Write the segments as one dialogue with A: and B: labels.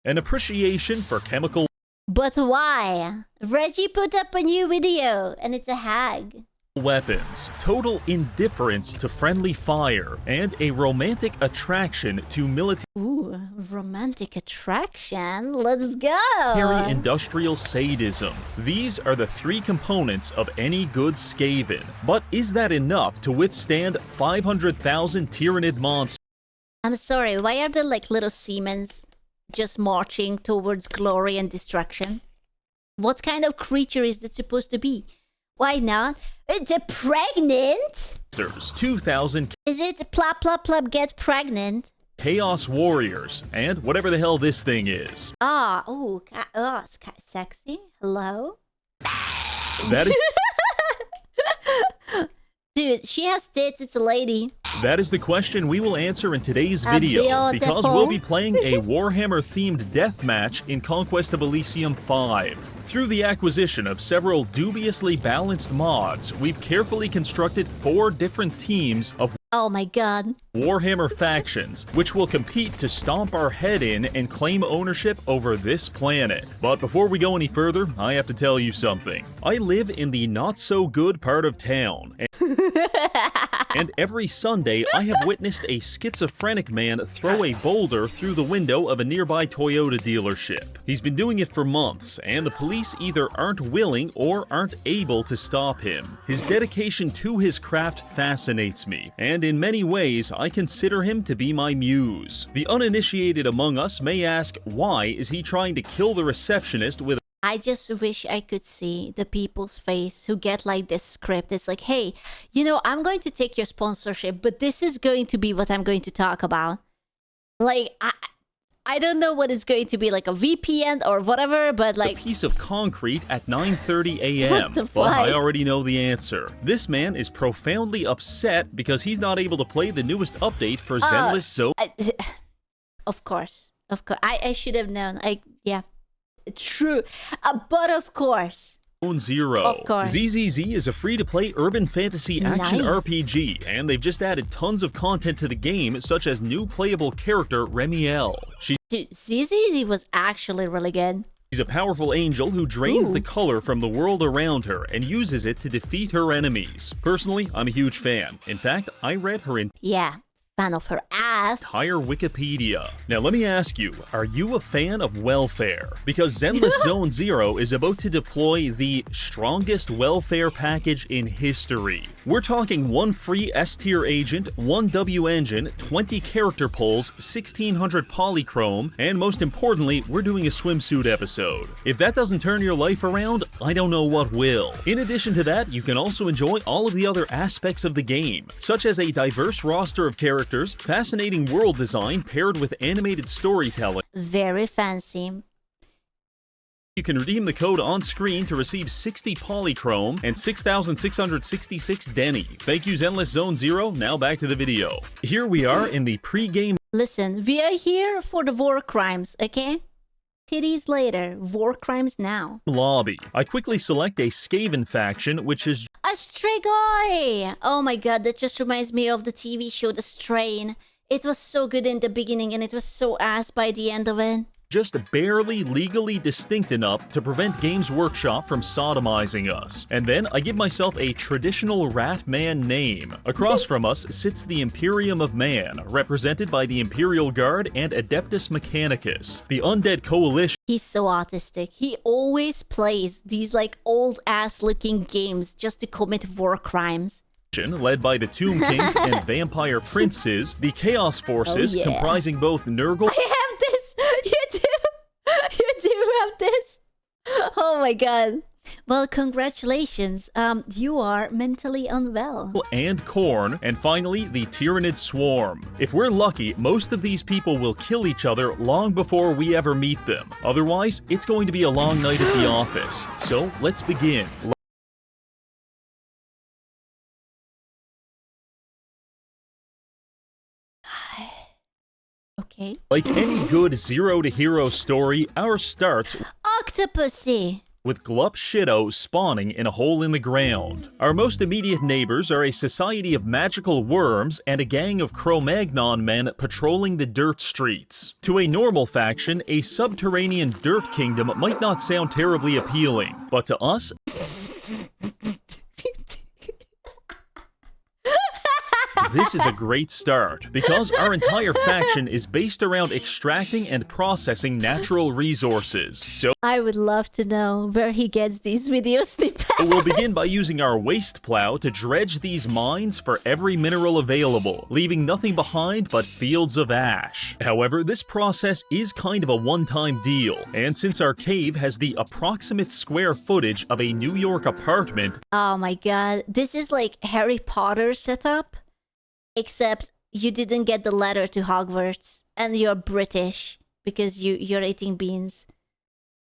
A: an appreciation for chemical
B: But why? Reggie put up a new video, and it's a hag.
A: weapons, total indifference to friendly fire, and a romantic attraction to military
B: Ooh, romantic attraction. Let's go.
A: industrial sadism. These are the three components of any good Skaven. But is that enough to withstand 500,000 Tyrannid monsters?
B: I'm sorry, why are there like little Siemens just marching towards glory and destruction? What kind of creature is that supposed to be? Why not? It's a pregnant?
A: 2,000
B: Is it plop plop plop get pregnant?
A: Chaos Warriors, and whatever the hell this thing is.
B: Ah, oh, it's kind of sexy. Hello?
A: That is
B: Dude, she has tits, it's a lady.
A: That is the question we will answer in today's video, because we'll be playing a Warhammer-themed deathmatch in Conquest of Elysium 5. Through the acquisition of several dubiously balanced mods, we've carefully constructed 4 different teams of
B: Oh my god.
A: Warhammer factions, which will compete to stomp our head in and claim ownership over this planet. But before we go any further, I have to tell you something. I live in the not-so-good part of town, and every Sunday I have witnessed a schizophrenic man throw a boulder through the window of a nearby Toyota dealership. He's been doing it for months, and the police either aren't willing or aren't able to stop him. His dedication to his craft fascinates me, and in many ways, I consider him to be my muse. The uninitiated among us may ask, why is he trying to kill the receptionist with
B: I just wish I could see the people's face who get like this script. It's like, hey, you know, I'm going to take your sponsorship, but this is going to be what I'm going to talk about. Like, I don't know what it's going to be, like a VPN or whatever, but like
A: a piece of concrete at 9:30 a.m.
B: Well,
A: I already know the answer. This man is profoundly upset because he's not able to play the newest update for Zenless Zone.
B: Of course. I should have known. Yeah. True. But of course.
A: Zero.
B: Of course.
A: ZZZ is a free-to-play urban fantasy action
B: Nice.
A: RPG, and they've just added tons of content to the game, such as new playable character Remiel.
B: Dude, ZZZ was actually really good.
A: She's a powerful angel who drains
B: Ooh.
A: the color from the world around her and uses it to defeat her enemies. Personally, I'm a huge fan. In fact, I read her
B: Yeah. Fan of her ass.
A: entire Wikipedia. Now let me ask you, are you a fan of welfare? Because Zenless Zone Zero is about to deploy the strongest welfare package in history. We're talking 1 free S-tier agent, 1 W engine, 20 character pulls, 1600 polychrome, and most importantly, we're doing a swimsuit episode. If that doesn't turn your life around, I don't know what will. In addition to that, you can also enjoy all of the other aspects of the game, such as a diverse roster of characters, fascinating world design paired with animated storytelling.
B: Very fancy.
A: You can redeem the code on screen to receive 60 polychrome and 6,666 Denny. Thank you, Zenless Zone Zero. Now back to the video. Here we are in the pre-game
B: Listen, we are here for the war crimes, okay? Titties later, war crimes now.
A: lobby. I quickly select a Skaven faction, which is
B: A Strigoi! Oh my god, that just reminds me of the TV show The Strain. It was so good in the beginning and it was so ass by the end of it.
A: just barely legally distinct enough to prevent Games Workshop from sodomizing us. And then I give myself a traditional rat man name. Across from us sits the Imperium of Man, represented by the Imperial Guard and Adeptus Mechanicus, the Undead Coalition.
B: He's so autistic. He always plays these like old ass looking games just to commit war crimes.
A: Led by the Tomb Kings and Vampire Princes, the Chaos Forces,
B: Oh, yeah.
A: comprising both Nurgle.
B: I have this! You do! You do have this! Oh my god. Well, congratulations. You are mentally unwell.
A: And Khorne, and finally the Tyrannid Swarm. If we're lucky, most of these people will kill each other long before we ever meet them. Otherwise, it's going to be a long night at the office. So let's begin.
B: Okay.
A: Like any good zero to hero story, ours starts
B: Octopussy!
A: with Glup Shido spawning in a hole in the ground. Our most immediate neighbors are a society of magical worms and a gang of Cro-Magnon men patrolling the dirt streets. To a normal faction, a subterranean dirt kingdom might not sound terribly appealing, but to us, this is a great start, because our entire faction is based around extracting and processing natural resources. So
B: I would love to know where he gets these video snippets.
A: we'll begin by using our waste plow to dredge these mines for every mineral available, leaving nothing behind but fields of ash. However, this process is kind of a one-time deal, and since our cave has the approximate square footage of a New York apartment,
B: Oh my god, this is like Harry Potter setup, except you didn't get the letter to Hogwarts, and you're British because you're eating beans.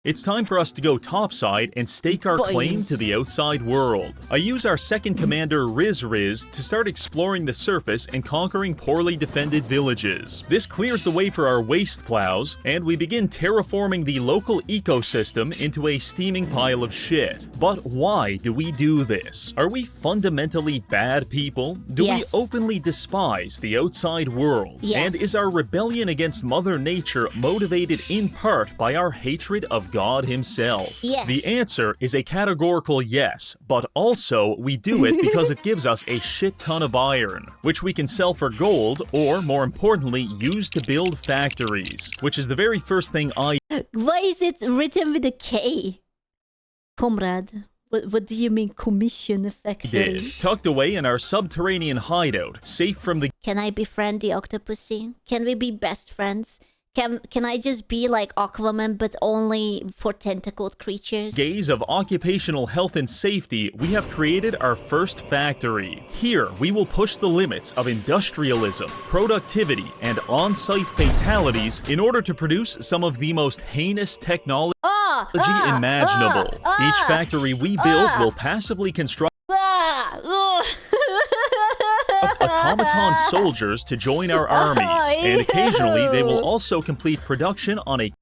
A: it's time for us to go topside and stake our claim to the outside world. I use our second commander Riz to start exploring the surface and conquering poorly defended villages. This clears the way for our waste plows, and we begin terraforming the local ecosystem into a steaming pile of shit. But why do we do this? Are we fundamentally bad people? Do we
B: Yes.
A: openly despise the outside world?
B: Yes.
A: And is our rebellion against Mother Nature motivated in part by our hatred of God himself?
B: Yes.
A: The answer is a categorical yes, but also we do it because it gives us a shit ton of iron, which we can sell for gold, or more importantly, use to build factories, which is the very first thing I
B: Why is it written with a K? Comrade, what do you mean commission a factory?
A: did, tucked away in our subterranean hideout, safe from the
B: Can I befriend the octopusy? Can we be best friends? Can I just be like Aquaman but only for tentacled creatures?
A: gaze of occupational health and safety, we have created our first factory. Here, we will push the limits of industrialism, productivity, and on-site fatalities in order to produce some of the most heinous technology imaginable. Each factory we build will passively construct automaton soldiers to join our armies, and occasionally they will also complete production on a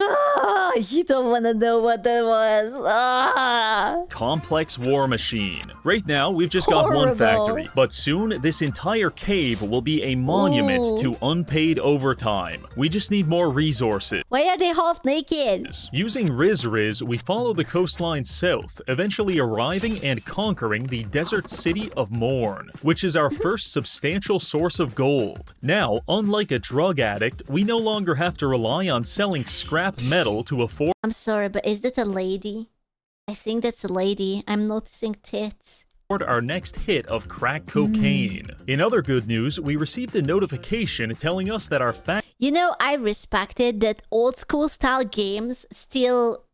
B: You don't want to know what that was.
A: complex war machine. Right now, we've just got one
B: Horrible.
A: factory, but soon this entire cave will be a monument
B: Ooh.
A: to unpaid overtime. We just need more resources.
B: Why are they half naked?
A: Using Riz, we follow the coastline south, eventually arriving and conquering the desert city of Morn, which is our first substantial source of gold. Now, unlike a drug addict, we no longer have to rely on selling scrap metal to afford
B: I'm sorry, but is that a lady? I think that's a lady. I'm noticing tits.
A: our next hit of crack cocaine. In other good news, we received a notification telling us that our
B: You know, I respected that old school style games still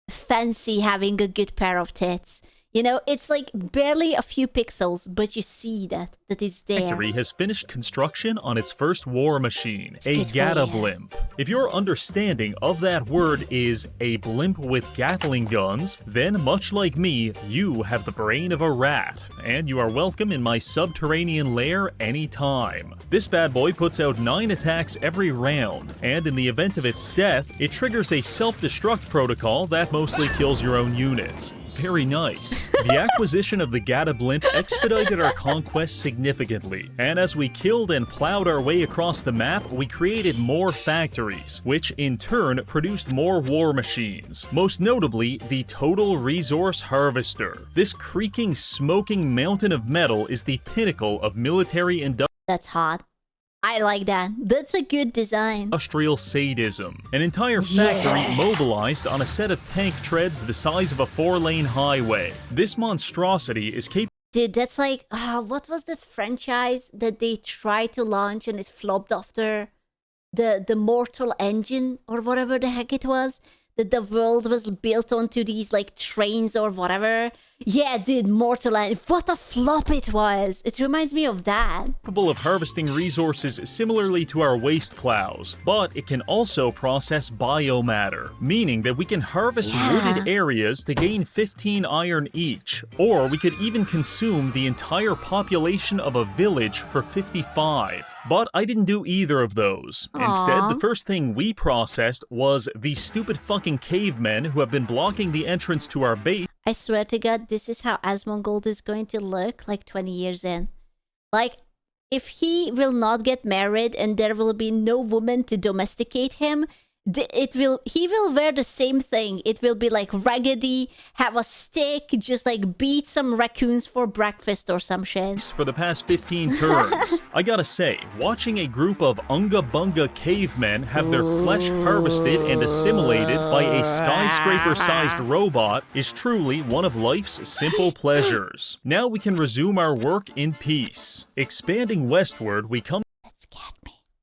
B: fancy having a good pair of tits. You know, it's like barely a few pixels, but you see that it's there.
A: factory has finished construction on its first war machine, a
B: good for
A: Gata
B: you.
A: blimp. If your understanding of that word is a blimp with Gatling guns, then much like me, you have the brain of a rat, and you are welcome in my subterranean lair anytime. This bad boy puts out 9 attacks every round, and in the event of its death, it triggers a self-destruct protocol that mostly kills your own units. Very nice. The acquisition of the Gata blimp expedited our conquest significantly, and as we killed and plowed our way across the map, we created more factories, which in turn produced more war machines, most notably the Total Resource Harvester. This creaking, smoking mountain of metal is the pinnacle of military
B: That's hot. I like that. That's a good design.
A: industrial sadism. An entire factory
B: Yeah.
A: mobilized on a set of tank treads the size of a 4-lane highway. This monstrosity is capable
B: Dude, that's like, what was that franchise that they tried to launch and it flopped after? The Mortal Engine or whatever the heck it was? That the world was built onto these like trains or whatever. Yeah, dude, Mortal End. What a flop it was. It reminds me of that.
A: Capable of harvesting resources similarly to our waste plows, but it can also process biomatter, meaning that we can harvest wooded areas to gain 15 iron each, or we could even consume the entire population of a village for 55. But I didn't do either of those. Instead, the first thing we processed was the stupid fucking cavemen who have been blocking the entrance to our base.
B: I swear to God, this is how Asmongold is going to look like 20 years in. Like, if he will not get married and there will be no woman to domesticate him, he will wear the same thing. It will be like raggedy, have a stick, just like beat some raccoons for breakfast or some shit.
A: For the past 15 turns. I gotta say, watching a group of Unga Bunga cavemen have their flesh harvested and assimilated by a skyscraper-sized robot is truly one of life's simple pleasures. Now we can resume our work in peace. Expanding westward, we come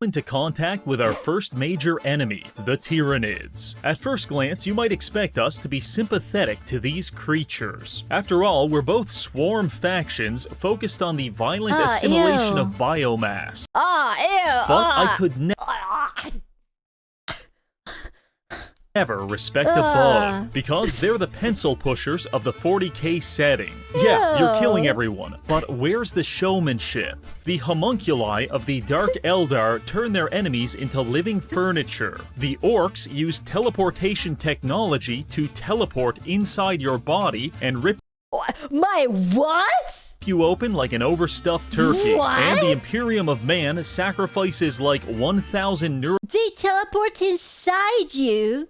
A: into contact with our first major enemy, the Tyranids. At first glance, you might expect us to be sympathetic to these creatures. After all, we're both swarm factions focused on the violent assimilation of biomass. But I could never respect a bug, because they're the pencil pushers of the 40k setting. Yeah, you're killing everyone, but where's the showmanship? The homunculi of the Dark Eldar turn their enemies into living furniture. The orcs use teleportation technology to teleport inside your body and rip you open like an overstuffed turkey. And the Imperium of Man sacrifices like 1,000
B: They teleport inside you?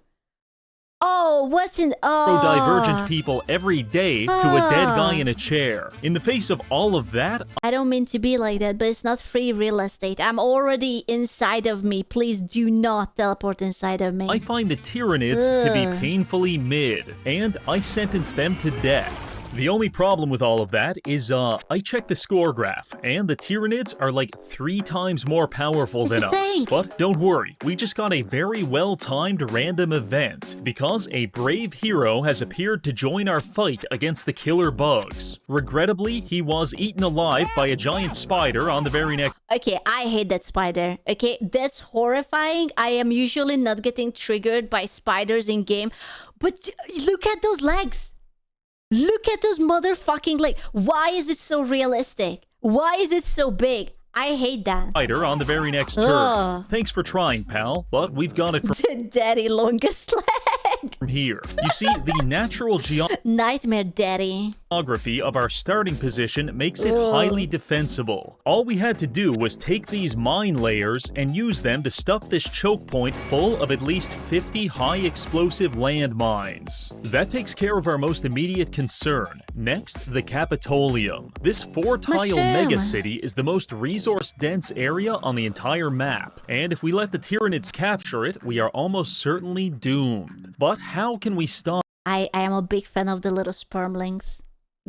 A: neurodivergent people every day to a dead guy in a chair. In the face of all of that,
B: I don't mean to be like that, but it's not free real estate. I'm already inside of me. Please do not teleport inside of me.
A: I find the Tyranids to be painfully mid, and I sentence them to death. The only problem with all of that is, I checked the score graph, and the Tyranids are like 3 times more powerful than us. But don't worry, we just got a very well-timed random event, because a brave hero has appeared to join our fight against the killer bugs. Regrettably, he was eaten alive by a giant spider on the very next—
B: Okay, I hate that spider. Okay, that's horrifying. I am usually not getting triggered by spiders in game, but look at those legs. Look at those motherfucking legs. Why is it so realistic? Why is it so big? I hate that.
A: Spider on the very next turn. Thanks for trying, pal, but we've got it from
B: Daddy longest leg.
A: From here. You see, the natural
B: Nightmare Daddy.
A: geography of our starting position makes it highly defensible. All we had to do was take these mine layers and use them to stuff this choke point full of at least 50 high explosive landmines. That takes care of our most immediate concern. Next, the Capitolium. This 4-tile megacity is the most resource-dense area on the entire map, and if we let the Tyranids capture it, we are almost certainly doomed. But how can we stop
B: I am a big fan of the little spermlings.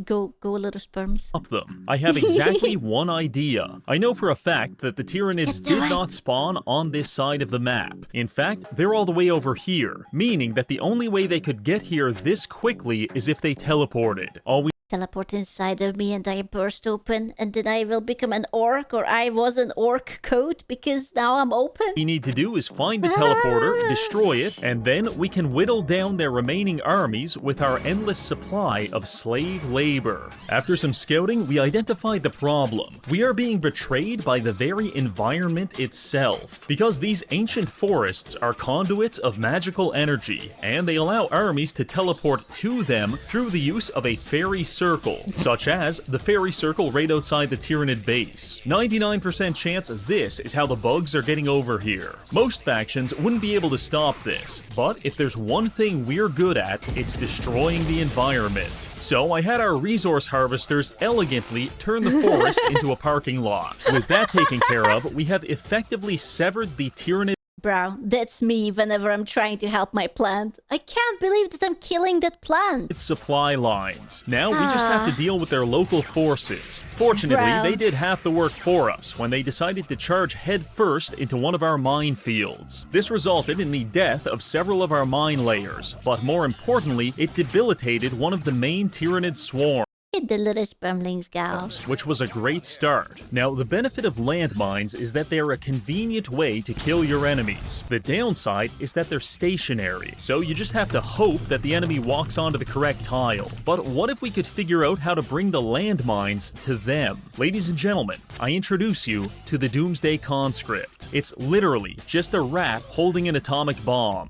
B: Go little sperms.
A: them? I have exactly one idea. I know for a fact that the Tyranids did not spawn on this side of the map. In fact, they're all the way over here, meaning that the only way they could get here this quickly is if they teleported. All we
B: Teleport inside of me and I burst open and then I will become an orc, or I was an orc coat because now I'm open.
A: we need to do is find the teleporter, destroy it, and then we can whittle down their remaining armies with our endless supply of slave labor. After some scouting, we identified the problem. We are being betrayed by the very environment itself, because these ancient forests are conduits of magical energy, and they allow armies to teleport to them through the use of a fairy circle, such as the fairy circle right outside the Tyranid base. 99% chance this is how the bugs are getting over here. Most factions wouldn't be able to stop this, but if there's one thing we're good at, it's destroying the environment. So I had our resource harvesters elegantly turn the forest into a parking lot. With that taken care of, we have effectively severed the Tyranid
B: Bro, that's me whenever I'm trying to help my plant. I can't believe that I'm killing that plant.
A: Its supply lines. Now we just have to deal with their local forces. Fortunately,
B: Bro.
A: they did half the work for us when they decided to charge headfirst into one of our minefields. This resulted in the death of several of our mine layers, but more importantly, it debilitated one of the main Tyrannid swarms.
B: Did the little spermlings go?
A: Which was a great start. Now, the benefit of landmines is that they are a convenient way to kill your enemies. The downside is that they're stationary, so you just have to hope that the enemy walks onto the correct tile. But what if we could figure out how to bring the landmines to them? Ladies and gentlemen, I introduce you to the Doomsday Conscript. It's literally just a rat holding an atomic bomb.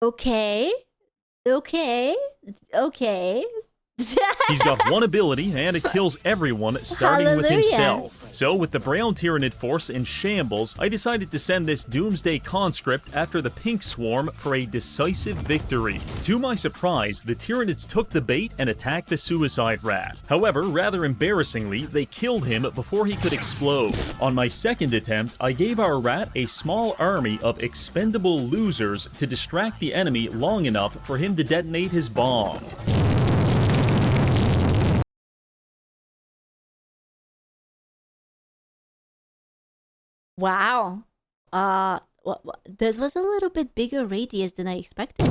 B: Okay.
A: He's got one ability, and it kills everyone, starting with
B: Hallelujah.
A: himself. So, with the brown Tyrannid force in shambles, I decided to send this Doomsday Conscript after the pink swarm for a decisive victory. To my surprise, the Tyrannids took the bait and attacked the suicide rat. However, rather embarrassingly, they killed him before he could explode. On my second attempt, I gave our rat a small army of expendable losers to distract the enemy long enough for him to detonate his bomb.
B: Wow. That was a little bit bigger radius than I expected.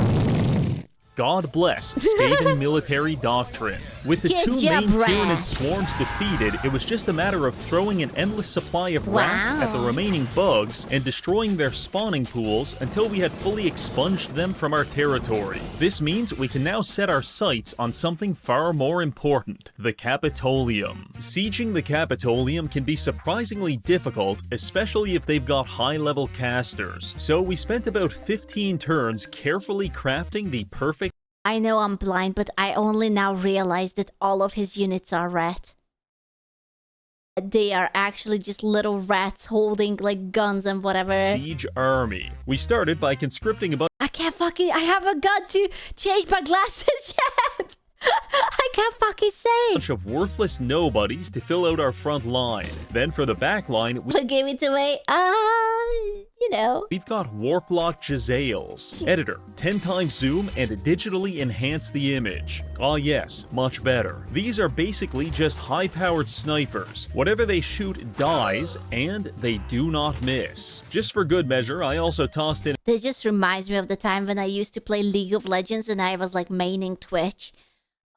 A: God bless Skaven military doctrine. With the
B: Good
A: two
B: job,
A: main
B: rat.
A: Tyrannid swarms defeated, it was just a matter of throwing an endless supply of rats at the
B: Wow.
A: remaining bugs and destroying their spawning pools until we had fully expunged them from our territory. This means we can now set our sights on something far more important, the Capitolium. Sieging the Capitolium can be surprisingly difficult, especially if they've got high-level casters. So we spent about 15 turns carefully crafting the perfect
B: I know I'm blind, but I only now realize that all of his units are rat. They are actually just little rats holding like guns and whatever.
A: siege army. We started by conscripting about
B: I haven't got to change my glasses yet. I can't fucking say.
A: a bunch of worthless nobodies to fill out our front line. Then for the back line,
B: Give it away. You know.
A: we've got Warplock Jezzails. Editor, 10 times zoom and digitally enhance the image. Ah yes, much better. These are basically just high-powered snipers. Whatever they shoot dies, and they do not miss. Just for good measure, I also tossed in
B: This just reminds me of the time when I used to play League of Legends and I was like maining Twitch.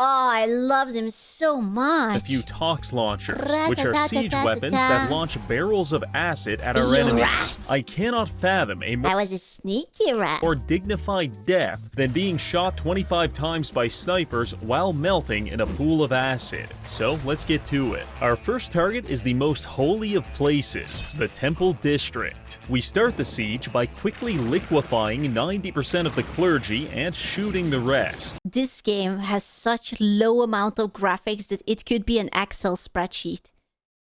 B: Oh, I loved him so much.
A: a few Tox launchers, which are siege weapons that launch barrels of acid at our
B: You
A: enemies.
B: rat.
A: I cannot fathom a
B: That was a sneaky rat.
A: more dignified death than being shot 25 times by snipers while melting in a pool of acid. So let's get to it. Our first target is the most holy of places, the Temple District. We start the siege by quickly liquefying 90% of the clergy and shooting the rest.
B: This game has such low amount of graphics that it could be an Excel spreadsheet.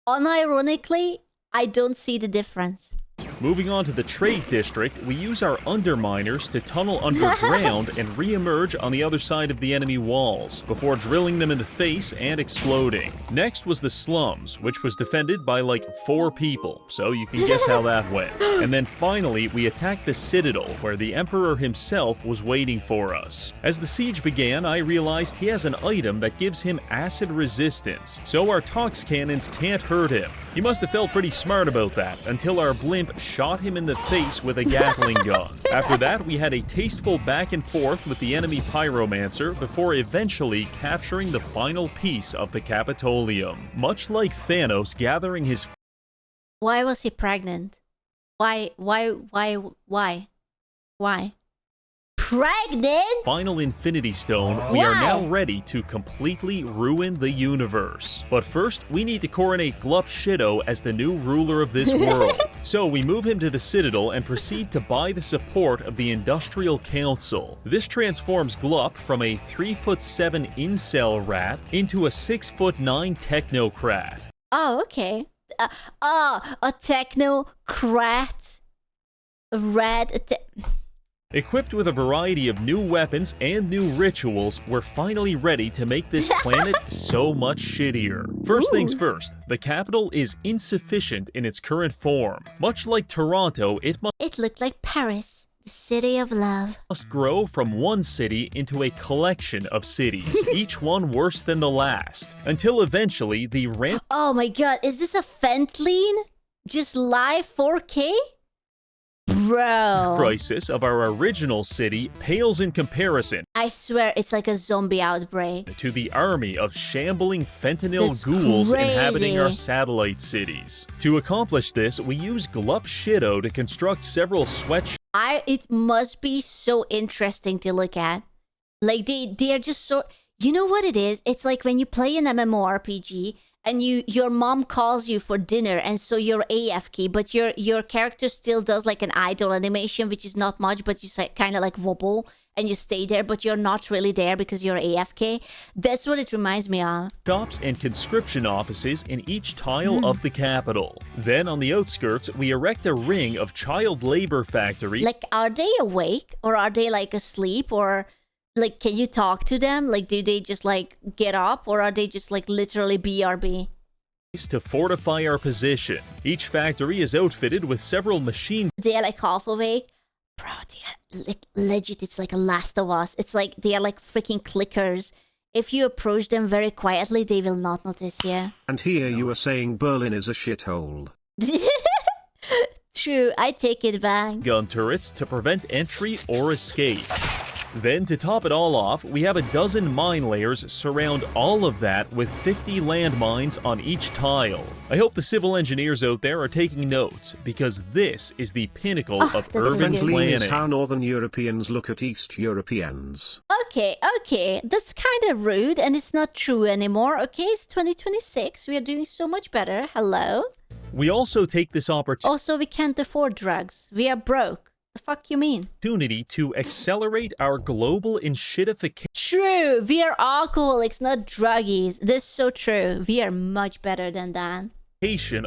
B: Unironically, I don't see the difference.
A: Moving on to the Trade District, we use our underminers to tunnel underground and re-emerge on the other side of the enemy walls, before drilling them in the face and exploding. Next was the Slums, which was defended by like 4 people, so you can guess how that went. And then finally, we attacked the Citadel, where the Emperor himself was waiting for us. As the siege began, I realized he has an item that gives him acid resistance, so our Tox cannons can't hurt him. He must have felt pretty smart about that, until our blimp shot him in the face with a Gatling gun. After that, we had a tasteful back and forth with the enemy Pyromancer before eventually capturing the final piece of the Capitolium. Much like Thanos gathering his
B: Why was he pregnant? Why? Pregnant?
A: final Infinity Stone, we are
B: Why?
A: now ready to completely ruin the universe. But first, we need to coronate Glup Shido as the new ruler of this world. So we move him to the Citadel and proceed to buy the support of the Industrial Council. This transforms Glup from a 3'7" incel rat into a 6'9" technocrat.
B: Oh, okay. A technocrat.
A: Equipped with a variety of new weapons and new rituals, we're finally ready to make this planet so much shittier. First things first, the capital is insufficient in its current form. Much like Toronto,
B: It looked like Paris, the city of love.
A: must grow from one city into a collection of cities, each one worse than the last, until eventually the
B: Oh my god, is this a Fentline? Just live 4K? Bro.
A: crisis of our original city pales in comparison
B: I swear it's like a zombie outbreak.
A: to the army of shambling fentanyl
B: That's
A: ghouls
B: crazy.
A: inhabiting our satellite cities. To accomplish this, we use Glup Shitto to construct several sweatshops
B: It must be so interesting to look at. Like they are just so, you know what it is? It's like when you play an MMORPG and your mom calls you for dinner and so you're AFK, but your character still does like an idle animation, which is not much, but you kind of like wobble and you stay there, but you're not really there because you're AFK. That's what it reminds me of.
A: and conscription offices in each tile of the capital. Then on the outskirts, we erect a ring of child labor factories.
B: Like, are they awake or are they like asleep, or like, can you talk to them? Like, do they just like get up, or are they just like literally BRB?
A: to fortify our position. Each factory is outfitted with several machine
B: They're like half awake. Bro, they are like legit. It's like a Last of Us. It's like they are like freaking clickers. If you approach them very quietly, they will not notice you.
C: And here you are saying Berlin is a shithole.
B: True, I take it back.
A: gun turrets to prevent entry or escape. Then, to top it all off, we have a dozen mine layers surround all of that with 50 landmines on each tile. I hope the civil engineers out there are taking notes, because this is the pinnacle of
B: that's
A: urban
B: good.
C: Fentline is
A: planning.
C: how Northern Europeans look at East Europeans.
B: Okay, that's kind of rude, and it's not true anymore. Okay, it's 2026. We are doing so much better. Hello.
A: We also take this
B: Also, we can't afford drugs. We are broke. The fuck you mean?
A: opportunity to accelerate our global enshittification
B: True, we are alcoholics, not druggies. This is so true. We are much better than that.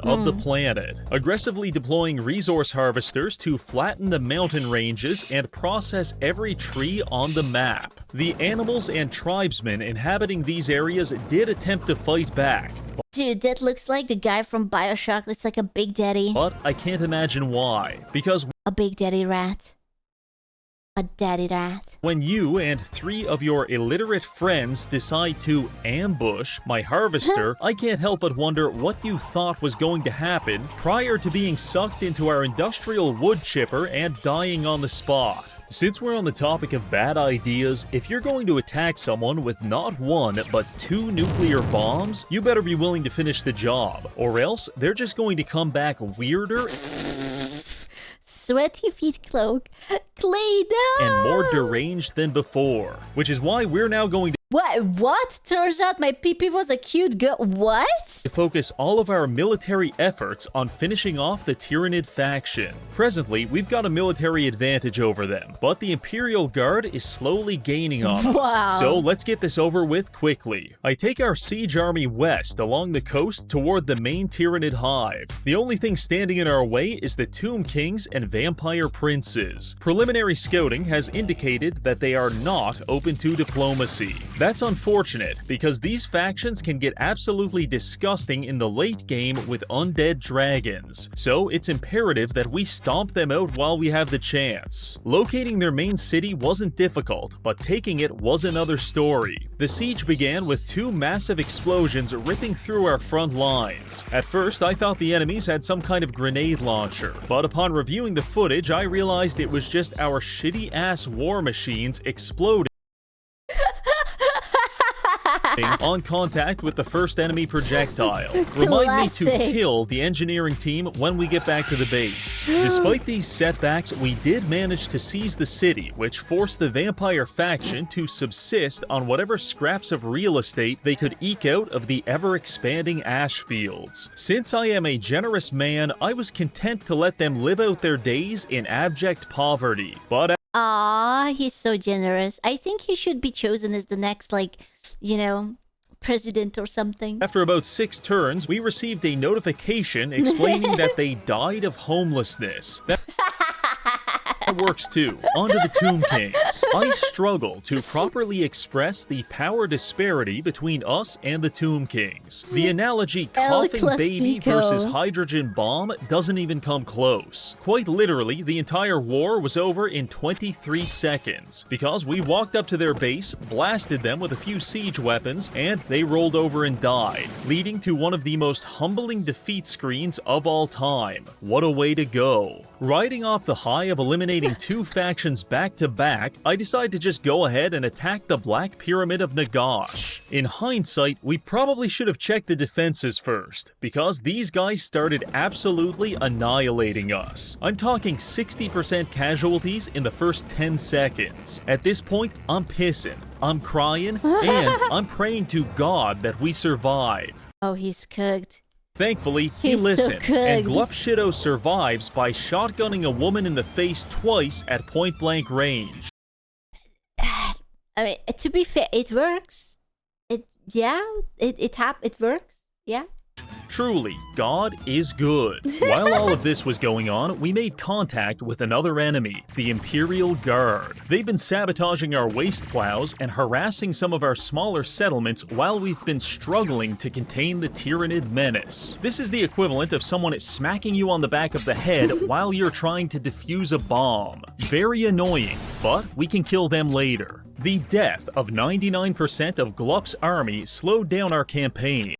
A: of the planet, aggressively deploying resource harvesters to flatten the mountain ranges and process every tree on the map. The animals and tribesmen inhabiting these areas did attempt to fight back,
B: Dude, that looks like the guy from Bioshock. That's like a Big Daddy.
A: but I can't imagine why, because
B: A Big Daddy rat. A daddy rat.
A: when you and 3 of your illiterate friends decide to ambush my harvester, I can't help but wonder what you thought was going to happen prior to being sucked into our industrial wood chipper and dying on the spot. Since we're on the topic of bad ideas, if you're going to attack someone with not 1 but 2 nuclear bombs, you better be willing to finish the job, or else they're just going to come back weirder
B: Sweaty feet cloak. Clayda!
A: and more deranged than before, which is why we're now going to
B: What? Turns out my PP was a cute girl. What?
A: focus all of our military efforts on finishing off the Tyrannid faction. Presently, we've got a military advantage over them, but the Imperial Guard is slowly gaining on
B: Wow.
A: us. So let's get this over with quickly. I take our siege army west along the coast toward the main Tyrannid hive. The only thing standing in our way is the Tomb Kings and Vampire Princes. Preliminary scouting has indicated that they are not open to diplomacy. That's unfortunate, because these factions can get absolutely disgusting in the late game with undead dragons, so it's imperative that we stomp them out while we have the chance. Locating their main city wasn't difficult, but taking it was another story. The siege began with 2 massive explosions ripping through our front lines. At first, I thought the enemies had some kind of grenade launcher, but upon reviewing the footage, I realized it was just our shitty-ass war machines exploding on contact with the first enemy projectile. Remind me to
B: Classic.
A: kill the engineering team when we get back to the base. Despite these setbacks, we did manage to seize the city, which forced the vampire faction to subsist on whatever scraps of real estate they could eke out of the ever-expanding ash fields. Since I am a generous man, I was content to let them live out their days in abject poverty. But
B: Aw, he's so generous. I think he should be chosen as the next, like, president or something.
A: after about 6 turns, we received a notification explaining that they died of homelessness. That works too. On to the Tomb Kings. I struggle to properly express the power disparity between us and the Tomb Kings. The analogy
B: El
A: coughing baby
B: Clasico.
A: versus hydrogen bomb doesn't even come close. Quite literally, the entire war was over in 23 seconds, because we walked up to their base, blasted them with a few siege weapons, and they rolled over and died, leading to one of the most humbling defeat screens of all time. What a way to go. Riding off the high of eliminating two factions back to back, I decided to just go ahead and attack the Black Pyramid of Nagash. In hindsight, we probably should have checked the defenses first, because these guys started absolutely annihilating us. I'm talking 60% casualties in the first 10 seconds. At this point, I'm pissing, I'm crying, and I'm praying to God that we survive.
B: Oh, he's cooked.
A: Thankfully, he
B: He's so
A: listens, and
B: good.
A: Glupshido survives by shotgunning a woman in the face twice at point-blank range.
B: I mean, to be fair, it works. It works. Yeah.
A: Truly, God is good. While all of this was going on, we made contact with another enemy, the Imperial Guard. They've been sabotaging our waste plows and harassing some of our smaller settlements while we've been struggling to contain the Tyranid menace. This is the equivalent of someone smacking you on the back of the head while you're trying to defuse a bomb. Very annoying, but we can kill them later. The death of 99% of Glup's army slowed down our campaign.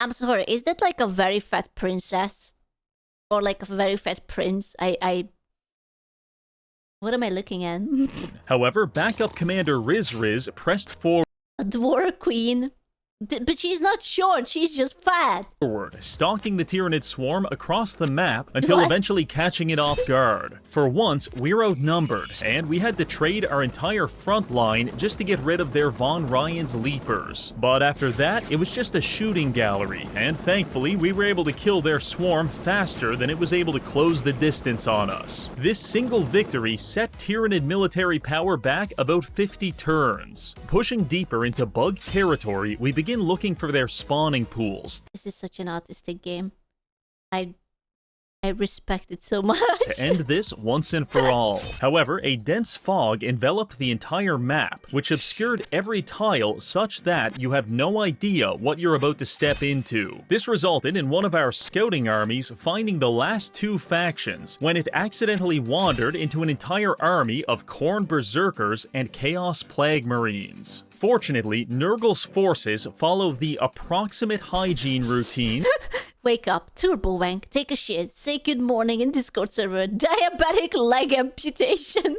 B: I'm sorry, is that like a very fat princess? Or like a very fat prince? What am I looking at?
A: However, backup commander Riz pressed forward,
B: A dwarf queen? But she's not short, she's just fat.
A: stalking the Tyranid swarm across the map until
B: What?
A: eventually catching it off guard. For once, we're outnumbered, and we had to trade our entire front line just to get rid of their Von Ryan's Leapers. But after that, it was just a shooting gallery, and thankfully we were able to kill their swarm faster than it was able to close the distance on us. This single victory set Tyranid military power back about 50 turns. Pushing deeper into bug territory, we begin looking for their spawning pools.
B: This is such an artistic game. I respect it so much.
A: To end this once and for all. However, a dense fog enveloped the entire map, which obscured every tile such that you have no idea what you're about to step into. This resulted in one of our scouting armies finding the last two factions when it accidentally wandered into an entire army of Khorne Berserkers and Chaos Plague Marines. Fortunately, Nurgle's forces follow the approximate hygiene routine.
B: Wake up, turbo wank, take a shit, say good morning in Discord server, diabetic leg amputation.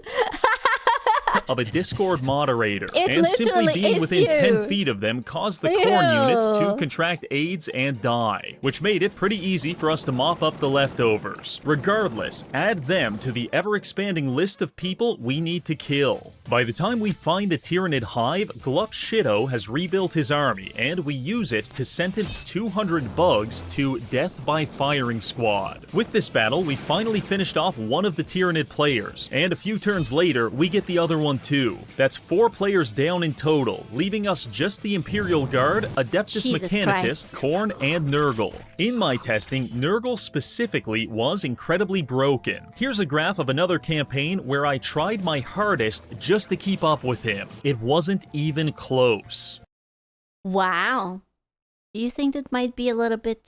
A: Of a Discord moderator,
B: It
A: and simply
B: literally
A: being
B: is
A: within
B: you.
A: 10 feet of them caused the Khorne units to
B: Ew.
A: contract AIDS and die, which made it pretty easy for us to mop up the leftovers. Regardless, add them to the ever-expanding list of people we need to kill. By the time we find the Tyranid hive, Glupshido has rebuilt his army, and we use it to sentence 200 bugs to death by firing squad. With this battle, we finally finished off one of the Tyranid players, and a few turns later, we get the other one too. That's 4 players down in total, leaving us just the Imperial Guard, Adeptus
B: Jesus
A: Mechanicus, Khorne, and Nurgle. In my testing, Nurgle specifically was incredibly broken. Here's a graph of another campaign where I tried my hardest just to keep up with him. It wasn't even close.
B: Wow. Do you think that might be a little bit,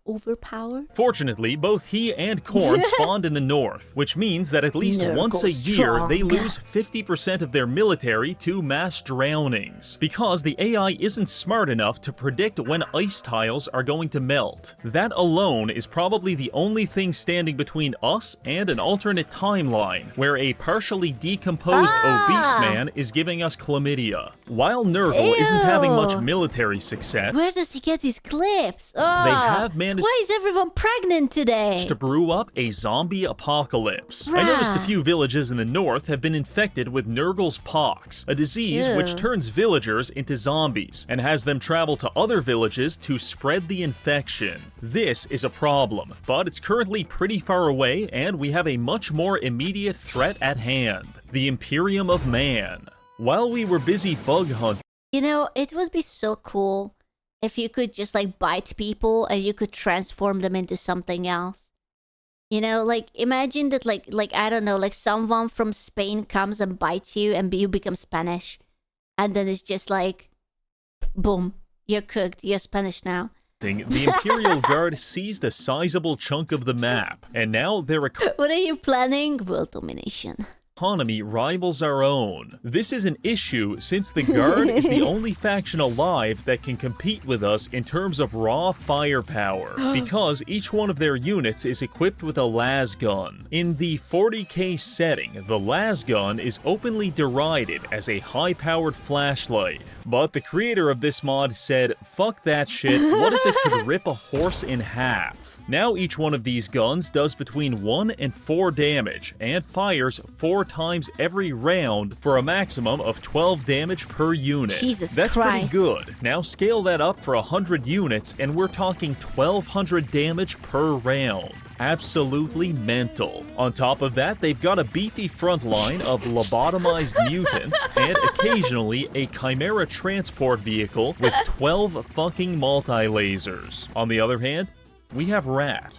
B: overpowered?
A: Fortunately, both he and Khorne spawned in the north, which means that at least
B: Nurgle
A: once a year they
B: strong.
A: lose 50% of their military to mass drownings, because the AI isn't smart enough to predict when ice tiles are going to melt. That alone is probably the only thing standing between us and an alternate timeline, where a partially decomposed obese man is giving us chlamydia. While Nurgle isn't having much
B: Ew.
A: military success,
B: Where does he get these clips?
A: They have managed
B: Why is everyone pregnant today?
A: to brew up a zombie apocalypse. I noticed a
B: Rah.
A: few villages in the north have been infected with Nurgle's pox, a disease which
B: Ew.
A: turns villagers into zombies and has them travel to other villages to spread the infection. This is a problem, but it's currently pretty far away and we have a much more immediate threat at hand, the Imperium of Man. While we were busy bug hunting,
B: You know, it would be so cool if you could just like bite people and you could transform them into something else. You know, like imagine that like I don't know, like someone from Spain comes and bites you and you become Spanish. And then it's just like boom, you're cooked, you're Spanish now.
A: The Imperial Guard seized a sizable chunk of the map, and now their
B: What are you planning? World domination.
A: economy rivals our own. This is an issue since the Guard is the only faction alive that can compete with us in terms of raw firepower, because each one of their units is equipped with a las gun. In the 40k setting, the las gun is openly derided as a high-powered flashlight, but the creator of this mod said, fuck that shit, what if it could rip a horse in half? Now each one of these guns does between 1 and 4 damage, and fires 4 times every round for a maximum of 12 damage per unit.
B: Jesus
A: That's
B: Christ.
A: pretty good. Now scale that up for 100 units, and we're talking 1200 damage per round. Absolutely mental. On top of that, they've got a beefy front line of lobotomized mutants, and occasionally a Chimera transport vehicle with 12 fucking multi-lasers. On the other hand, we have Rat,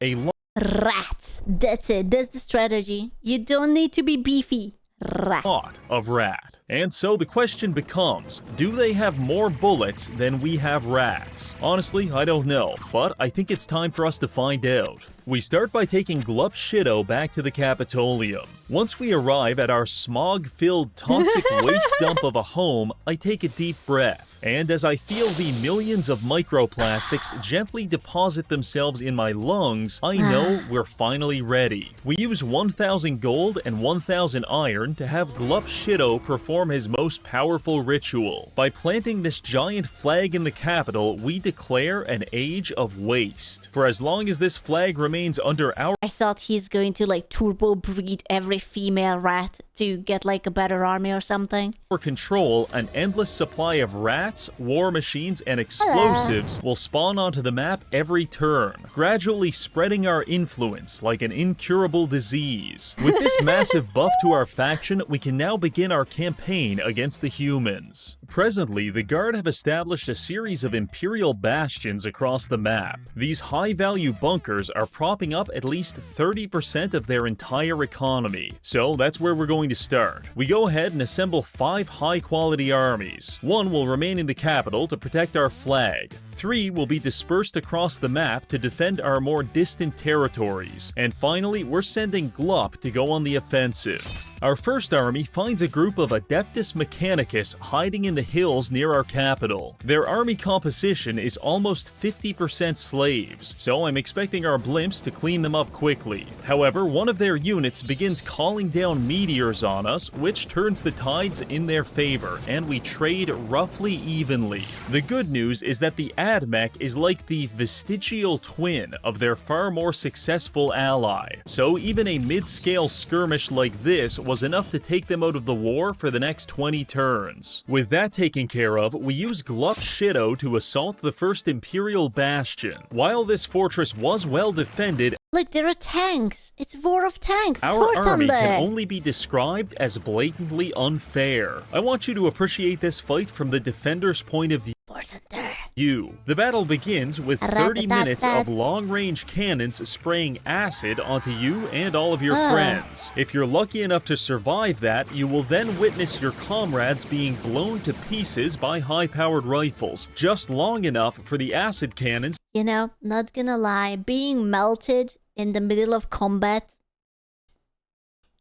A: a
B: Rat. That's it. That's the strategy. You don't need to be beefy. Rat.
A: lot of Rat. And so the question becomes, do they have more bullets than we have rats? Honestly, I don't know, but I think it's time for us to find out. We start by taking Glup Shitto back to the Capitolium. Once we arrive at our smog-filled toxic waste dump of a home, I take a deep breath, and as I feel the millions of microplastics gently deposit themselves in my lungs, I know we're finally ready. We use 1,000 gold and 1,000 iron to have Glup Shitto perform his most powerful ritual. By planting this giant flag in the capital, we declare an age of waste. For as long as this flag remains under our
B: I thought he's going to like turbo breed every female rat to get like a better army or something.
A: control, an endless supply of rats, war machines, and explosives will spawn onto the map every turn, gradually spreading our influence like an incurable disease. With this massive buff to our faction, we can now begin our campaign against the humans. Presently, the Guard have established a series of Imperial bastions across the map. These high-value bunkers are propping up at least 30% of their entire economy, so that's where we're going to start. We go ahead and assemble 5 high-quality armies. 1 will remain in the capital to protect our flag. 3 will be dispersed across the map to defend our more distant territories. And finally, we're sending Glup to go on the offensive. Our first army finds a group of Adeptus Mechanicus hiding in the hills near our capital. Their army composition is almost 50% slaves, so I'm expecting our blimps to clean them up quickly. However, one of their units begins calling down meteors on us, which turns the tides in their favor, and we trade roughly evenly. The good news is that the AdMech is like the vestigial twin of their far more successful ally, so even a mid-scale skirmish like this was enough to take them out of the war for the next 20 turns. With that taken care of, we use Glup Shitto to assault the first Imperial Bastion. While this fortress was well defended,
B: Look, there are tanks. It's War of Tanks. It's
A: our
B: War
A: army
B: Thunder.
A: can only be described as blatantly unfair. I want you to appreciate this fight from the defender's point of view.
B: War Thunder.
A: The battle begins with 30 minutes of long-range cannons spraying acid onto you and all of your friends. If you're lucky enough to survive that, you will then witness your comrades being blown to pieces by high-powered rifles, just long enough for the acid cannons.
B: You know, not gonna lie, being melted in the middle of combat,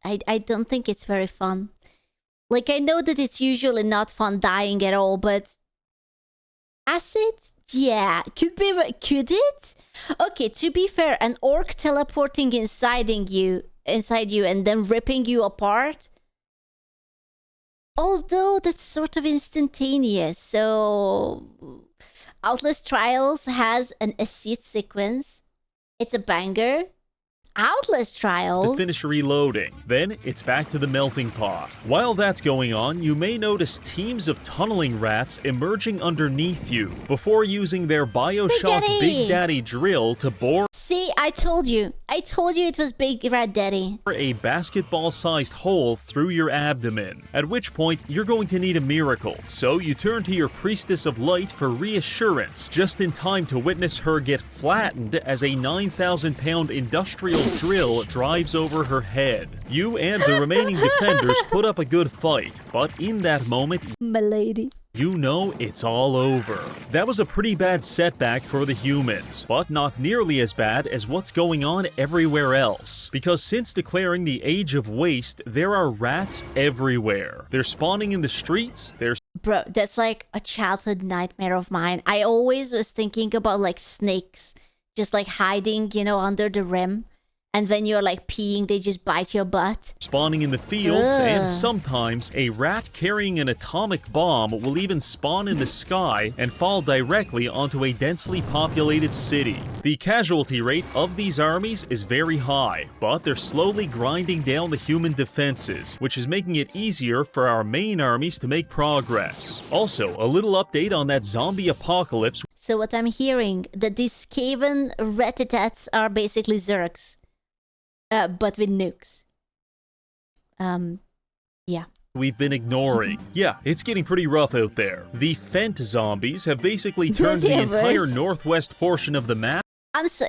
B: I don't think it's very fun. Like, I know that it's usually not fun dying at all, but acid? Yeah, could it? Okay, to be fair, an orc teleporting inside you and then ripping you apart, although that's sort of instantaneous. So Outlast Trials has an acid sequence. It's a banger. Outlast Trials
A: to finish reloading. Then it's back to the melting pot. While that's going on, you may notice teams of tunneling rats emerging underneath you before using their Bioshock Big Daddy drill to bore.
B: See, I told you it was Big Red Daddy.
A: A basketball-sized hole through your abdomen, at which point you're going to need a miracle. So you turn to your priestess of light for reassurance, just in time to witness her get flattened as a 9,000-pound industrial drill drives over her head. You and the remaining defenders put up a good fight, but in that moment,
B: Milady.
A: you know it's all over. That was a pretty bad setback for the humans, but not nearly as bad as what's going on everywhere else. Because since declaring the Age of Waste, there are rats everywhere. They're spawning in the streets, they're
B: Bro, that's like a childhood nightmare of mine. I always was thinking about like snakes just like hiding, you know, under the rim. And when you're like peeing, they just bite your butt.
A: spawning in the fields,
B: Ugh.
A: and sometimes a rat carrying an atomic bomb will even spawn in the sky and fall directly onto a densely populated city. The casualty rate of these armies is very high, but they're slowly grinding down the human defenses, which is making it easier for our main armies to make progress. Also, a little update on that zombie apocalypse.
B: So what I'm hearing, that these Skaven rat-a-tats are basically Zergs. But with nukes. Yeah.
A: We've been ignoring. Yeah, it's getting pretty rough out there. The Fent zombies have basically turned the
B: Yeah,
A: entire
B: worse.
A: northwest portion of the map
B: I'm so...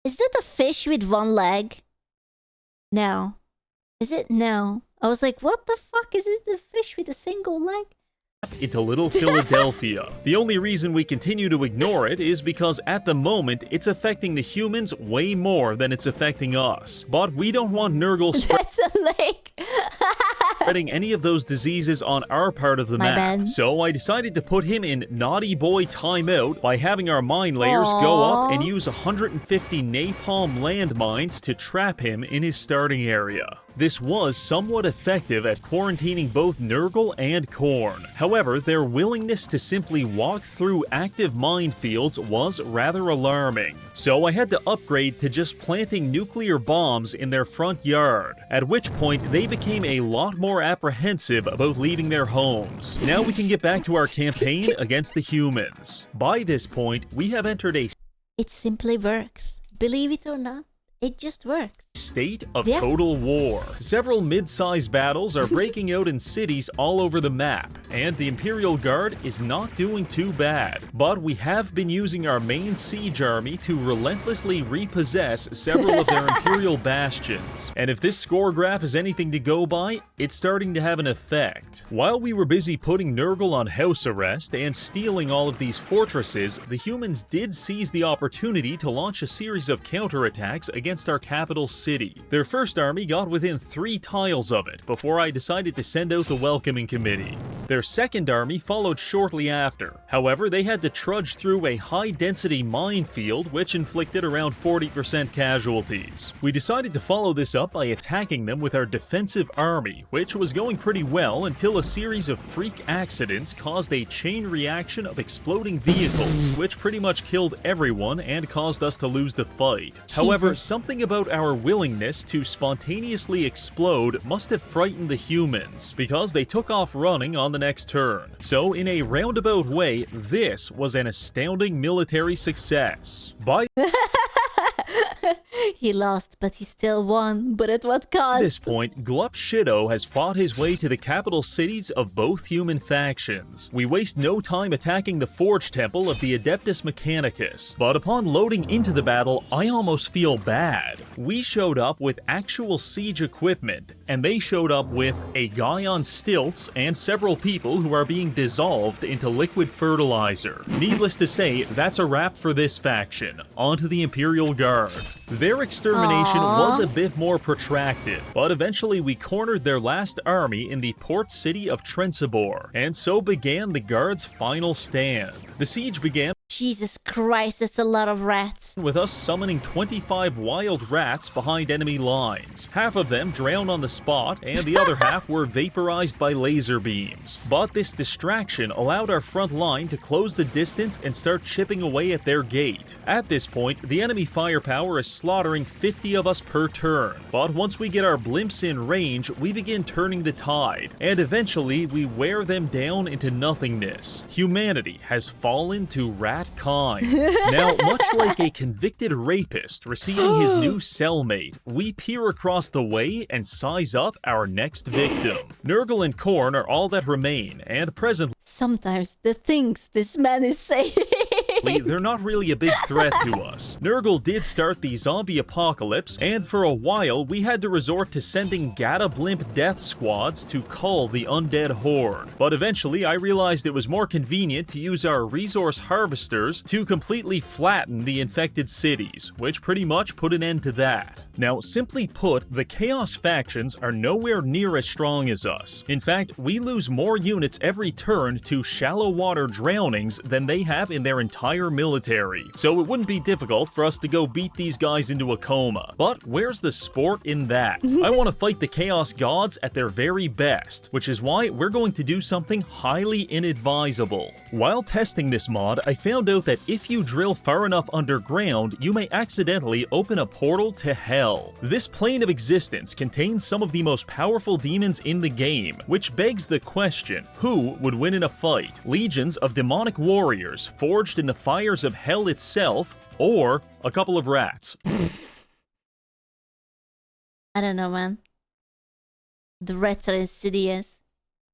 B: Is that a fish with one leg? No. Is it? No. I was like, what the fuck? Is it the fish with a single leg?
A: into Little Philadelphia. The only reason we continue to ignore it is because at the moment it's affecting the humans way more than it's affecting us. But we don't want Nurgle
B: That's a lake.
A: spreading any of those diseases on our part of the
B: My
A: map.
B: bad.
A: So I decided to put him in Naughty Boy timeout by having our mine layers go up and use 150 napalm landmines to trap him in his starting area. This was somewhat effective at quarantining both Nurgle and Khorne. However, their willingness to simply walk through active minefields was rather alarming. So I had to upgrade to just planting nuclear bombs in their front yard, at which point they became a lot more apprehensive about leaving their homes. Now we can get back to our campaign against the humans. By this point, we have entered a
B: It simply works. Believe it or not, it just works.
A: state of
B: Yeah.
A: total war. Several mid-sized battles are breaking out in cities all over the map, and the Imperial Guard is not doing too bad. But we have been using our main siege army to relentlessly repossess several of their Imperial bastions. And if this score graph is anything to go by, it's starting to have an effect. While we were busy putting Nurgle on house arrest and stealing all of these fortresses, the humans did seize the opportunity to launch a series of counterattacks against our capital city. Their first army got within 3 tiles of it before I decided to send out the welcoming committee. Their second army followed shortly after. However, they had to trudge through a high-density minefield which inflicted around 40% casualties. We decided to follow this up by attacking them with our defensive army, which was going pretty well until a series of freak accidents caused a chain reaction of exploding vehicles, which pretty much killed everyone and caused us to lose the fight. However, something about our willingness to spontaneously explode must have frightened the humans, because they took off running on the next turn. So in a roundabout way, this was an astounding military success. By
B: He lost, but he still won. But at what cost?
A: this point, Glup Shido has fought his way to the capital cities of both human factions. We waste no time attacking the Forge Temple of the Adeptus Mechanicus, but upon loading into the battle, I almost feel bad. We showed up with actual siege equipment, and they showed up with a guy on stilts and several people who are being dissolved into liquid fertilizer. Needless to say, that's a wrap for this faction. On to the Imperial Guard. Their extermination was a bit more protracted, but eventually we cornered their last army in the port city of Trensibor, and so began the Guard's final stand. The siege began
B: Jesus Christ, that's a lot of rats.
A: with us summoning 25 wild rats behind enemy lines. Half of them drowned on the spot, and the other half were vaporized by laser beams. But this distraction allowed our front line to close the distance and start chipping away at their gate. At this point, the enemy firepower is slaughtering 50 of us per turn. But once we get our blimps in range, we begin turning the tide, and eventually we wear them down into nothingness. Humanity has fallen to rat of kind. Now, much like a convicted rapist receiving his new cellmate, we peer across the way and size up our next victim. Nurgle and Korn are all that remain, and presently
B: Sometimes the things this man is saying.
A: they're not really a big threat to us. Nurgle did start the zombie apocalypse, and for a while we had to resort to sending Gata Blimp death squads to cull the undead horde. But eventually I realized it was more convenient to use our resource harvesters to completely flatten the infected cities, which pretty much put an end to that. Now, simply put, the Chaos factions are nowhere near as strong as us. In fact, we lose more units every turn to shallow water drownings than they have in their entire military, so it wouldn't be difficult for us to go beat these guys into a coma. But where's the sport in that? I want to fight the Chaos gods at their very best, which is why we're going to do something highly inadvisable. While testing this mod, I found out that if you drill far enough underground, you may accidentally open a portal to hell. This plane of existence contains some of the most powerful demons in the game, which begs the question, who would win in a fight? Legions of demonic warriors forged in the fires of hell itself, or a couple of rats?
B: I don't know, man. The rats are insidious.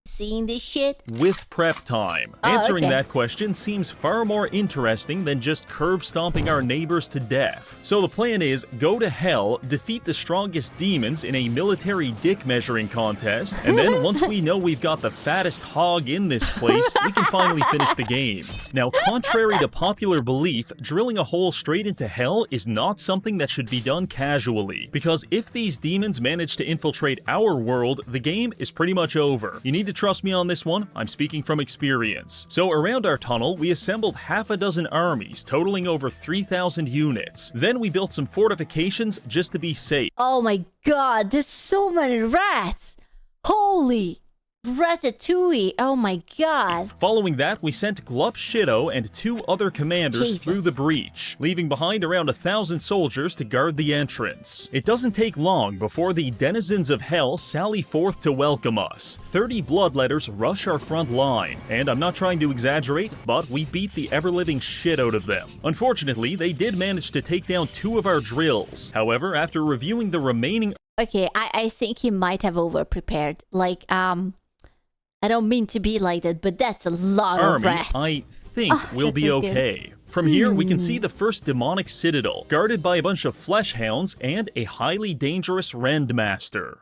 B: Seeing this shit?
A: With prep time.
B: Oh,
A: Answering
B: okay.
A: that question seems far more interesting than just curb stomping our neighbors to death. So the plan is, go to hell, defeat the strongest demons in a military dick measuring contest, and then once we know we've got the fattest hog in this place, we can finally finish the game. Now, contrary to popular belief, drilling a hole straight into hell is not something that should be done casually, because if these demons manage to infiltrate our world, the game is pretty much over. You need to trust me on this one, I'm speaking from experience. So around our tunnel, we assembled half a dozen armies, totaling over 3,000 units. Then we built some fortifications just to be safe.
B: Oh my god, there's so many rats! Holy ratatouille! Oh my god!
A: Following that, we sent Glup Shido and 2 other commanders
B: Jesus.
A: through the breach, leaving behind around 1,000 soldiers to guard the entrance. It doesn't take long before the denizens of hell sally forth to welcome us. 30 bloodletters rush our front line, and I'm not trying to exaggerate, but we beat the ever-living shit out of them. Unfortunately, they did manage to take down 2 of our drills. However, after reviewing the remaining
B: Okay, I think he might have over-prepared. Like, I don't mean to be like that, but that's a lot of
A: army,
B: rats.
A: I think we'll
B: that
A: be
B: was good.
A: okay. From here, we can see the first demonic citadel, guarded by a bunch of flesh hounds and a highly dangerous Rendmaster.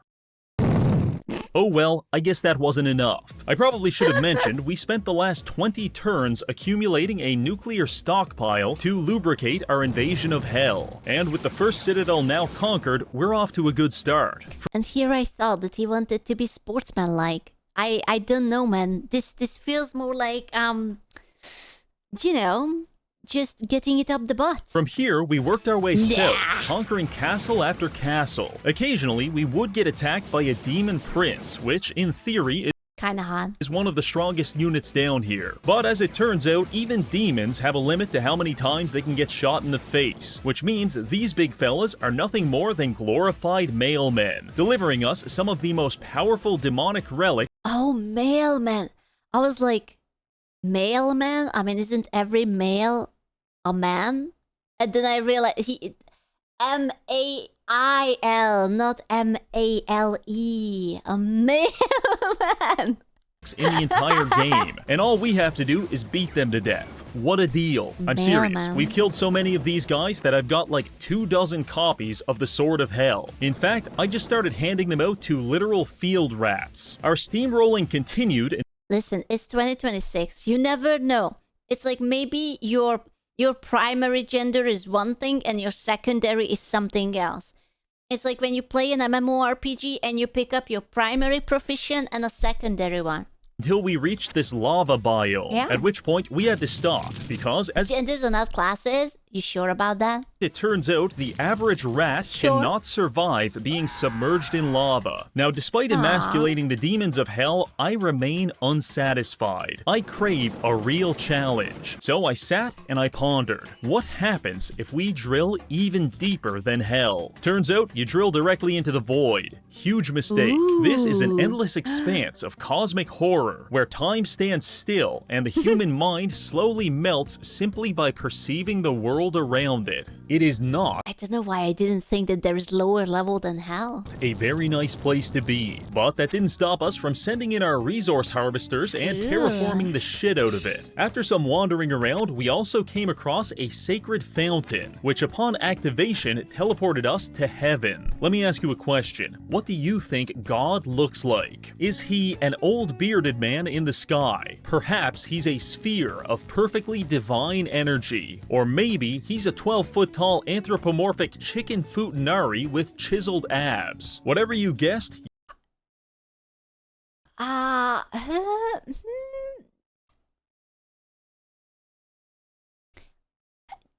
A: Oh well, I guess that wasn't enough. I probably should have mentioned we spent the last 20 turns accumulating a nuclear stockpile to lubricate our invasion of hell. And with the first citadel now conquered, we're off to a good start.
B: And here I thought that he wanted to be sportsmanlike. I don't know, man. This feels more like, you know, just getting it up the butt.
A: From here, we worked our way
B: Yeah.
A: south, conquering castle after castle. Occasionally, we would get attacked by a demon prince, which, in theory,
B: Kinda hot.
A: is one of the strongest units down here. But as it turns out, even demons have a limit to how many times they can get shot in the face, which means these big fellas are nothing more than glorified mailmen, delivering us some of the most powerful demonic relics.
B: Oh, mailman. I was like, mailman? I mean, isn't every male a man? And then I realized M-A-I-L, not M-A-L-E. A mailman.
A: in the entire game, and all we have to do is beat them to death. What a deal. I'm serious.
B: Mailman.
A: We've killed so many of these guys that I've got like 24 copies of the Sword of Hell. In fact, I just started handing them out to literal field rats. Our steamrolling continued.
B: Listen, it's 2026. You never know. It's like maybe your primary gender is one thing and your secondary is something else. It's like when you play an MMORPG and you pick up your primary proficient and a secondary one.
A: Until we reached this lava biome,
B: Yeah.
A: at which point we had to stop, because as
B: Genders are not classes. You sure about that?
A: It turns out the average rat
B: Sure.
A: cannot survive being submerged in lava. Now, despite emasculating the demons of hell, I remain unsatisfied. I crave a real challenge. So I sat and I pondered, what happens if we drill even deeper than hell? Turns out you drill directly into the void. Huge mistake. This is an endless expanse of cosmic horror, where time stands still and the human mind slowly melts simply by perceiving the world around it. It is not
B: I don't know why I didn't think that there is lower level than hell.
A: a very nice place to be, but that didn't stop us from sending in our resource harvesters and terraforming the shit out of it. After some wandering around, we also came across a sacred fountain, which upon activation teleported us to heaven. Let me ask you a question. What do you think God looks like? Is he an old bearded man in the sky? Perhaps he's a sphere of perfectly divine energy. Or maybe he's a 12-foot tall anthropomorphic chicken futanari with chiseled abs. Whatever you guessed,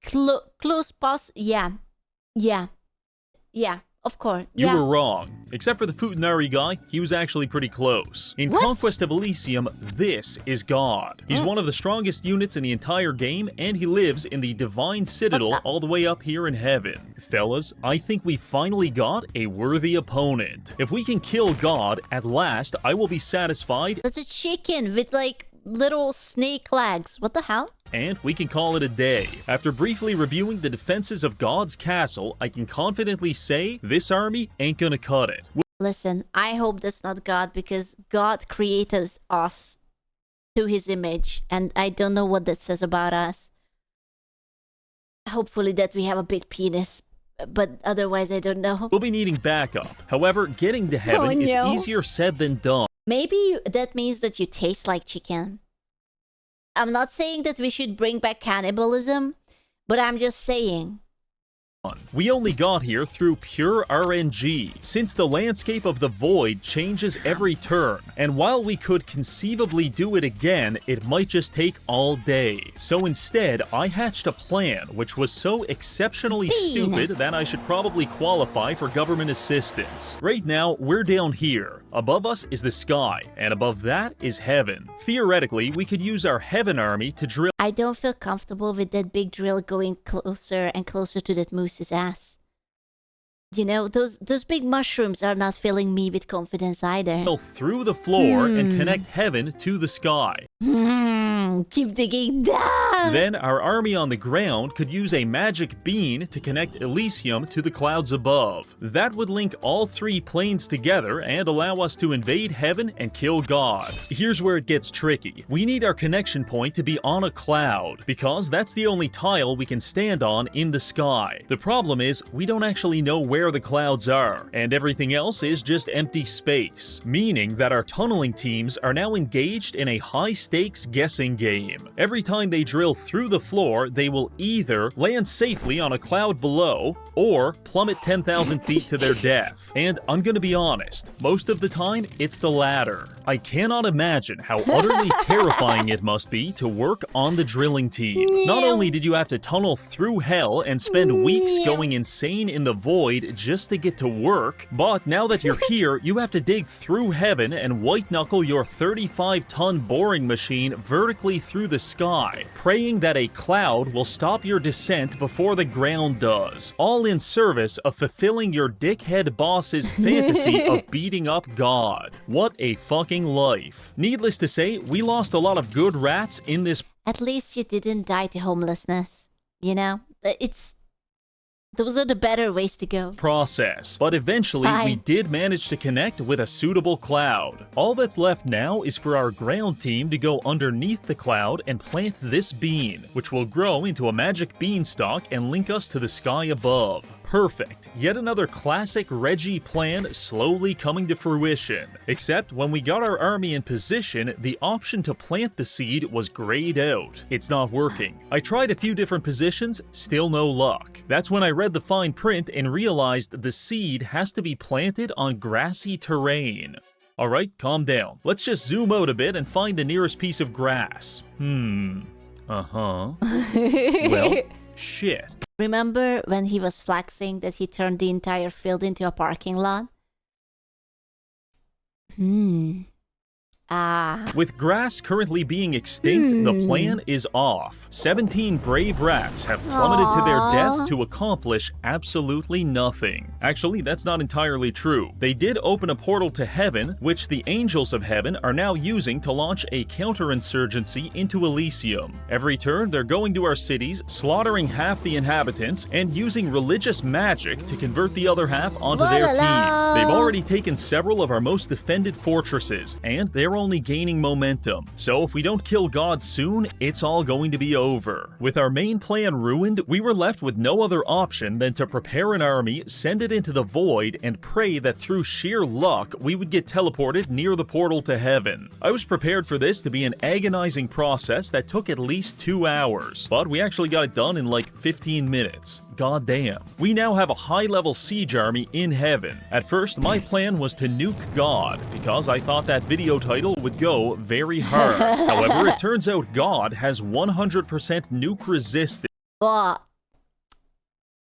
B: Close pause. Yeah. Of course.
A: you
B: Yeah.
A: were wrong. Except for the futanari guy, he was actually pretty close. In
B: What?
A: Conquest of Elysium, this is God. He's one of the strongest units in the entire game, and he lives in the Divine Citadel all the way up here in heaven. Fellas, I think we finally got a worthy opponent. If we can kill God, at last, I will be satisfied,
B: That's a chicken with like little snake legs. What the hell?
A: and we can call it a day. After briefly reviewing the defenses of God's castle, I can confidently say this army ain't gonna cut it.
B: Listen, I hope that's not God, because God created us to his image, and I don't know what that says about us. Hopefully that we have a big penis, but otherwise I don't know.
A: We'll be needing backup. However, getting to heaven is
B: no.
A: easier said than done.
B: Maybe that means that you taste like chicken. I'm not saying that we should bring back cannibalism, but I'm just saying.
A: We only got here through pure RNG, since the landscape of the void changes every turn, and while we could conceivably do it again, it might just take all day. So instead, I hatched a plan which was so exceptionally stupid that I should probably qualify for government assistance. Right now, we're down here. Above us is the sky, and above that is heaven. Theoretically, we could use our heaven army to drill
B: I don't feel comfortable with that big drill going closer and closer to that moose's ass. You know, those big mushrooms are not filling me with confidence either.
A: through the floor and connect heaven to the sky.
B: Keep digging down!
A: Then our army on the ground could use a magic bean to connect Elysium to the clouds above. That would link all three planes together and allow us to invade heaven and kill God. Here's where it gets tricky. We need our connection point to be on a cloud, because that's the only tile we can stand on in the sky. The problem is, we don't actually know where the clouds are, and everything else is just empty space, meaning that our tunneling teams are now engaged in a high-stakes guessing game. Every time they drill through the floor, they will either land safely on a cloud below, or plummet 10,000 feet to their death. And I'm gonna be honest, most of the time, it's the latter. I cannot imagine how utterly terrifying it must be to work on the drilling team. Not only did you have to tunnel through hell and spend weeks going insane in the void just to get to work, but now that you're here, you have to dig through heaven and white-knuckle your 35-ton boring machine vertically through the sky, praying that a cloud will stop your descent before the ground does, all in service of fulfilling your dickhead boss's fantasy of beating up God. What a fucking life. Needless to say, we lost a lot of good rats in this
B: At least you didn't die to homelessness. You know? Those are the better ways to go.
A: process, but eventually
B: Fine.
A: we did manage to connect with a suitable cloud. All that's left now is for our ground team to go underneath the cloud and plant this bean, which will grow into a magic beanstalk and link us to the sky above. Perfect. Yet another classic Reggie plan slowly coming to fruition. Except when we got our army in position, the option to plant the seed was grayed out. It's not working. I tried a few different positions, still no luck. That's when I read the fine print and realized the seed has to be planted on grassy terrain. Alright, calm down. Let's just zoom out a bit and find the nearest piece of grass. Well, shit.
B: Remember when he was flexing that he turned the entire field into a parking lot?
A: With grass currently being extinct, the plan is off. 17 brave rats have plummeted to their death to accomplish absolutely nothing. Actually, that's not entirely true. They did open a portal to heaven, which the angels of heaven are now using to launch a counterinsurgency into Elysium. Every turn, they're going to our cities, slaughtering half the inhabitants, and using religious magic to convert the other half onto their team. They've already taken several of our most defended fortresses, and they're only gaining momentum. So if we don't kill God soon, it's all going to be over. With our main plan ruined, we were left with no other option than to prepare an army, send it into the void, and pray that through sheer luck, we would get teleported near the portal to heaven. I was prepared for this to be an agonizing process that took at least 2 hours, but we actually got it done in like 15 minutes. God damn. We now have a high-level siege army in heaven. At first, my plan was to nuke God, because I thought that video title would go very hard. However, it turns out God has 100% nuke resistance.
B: Well,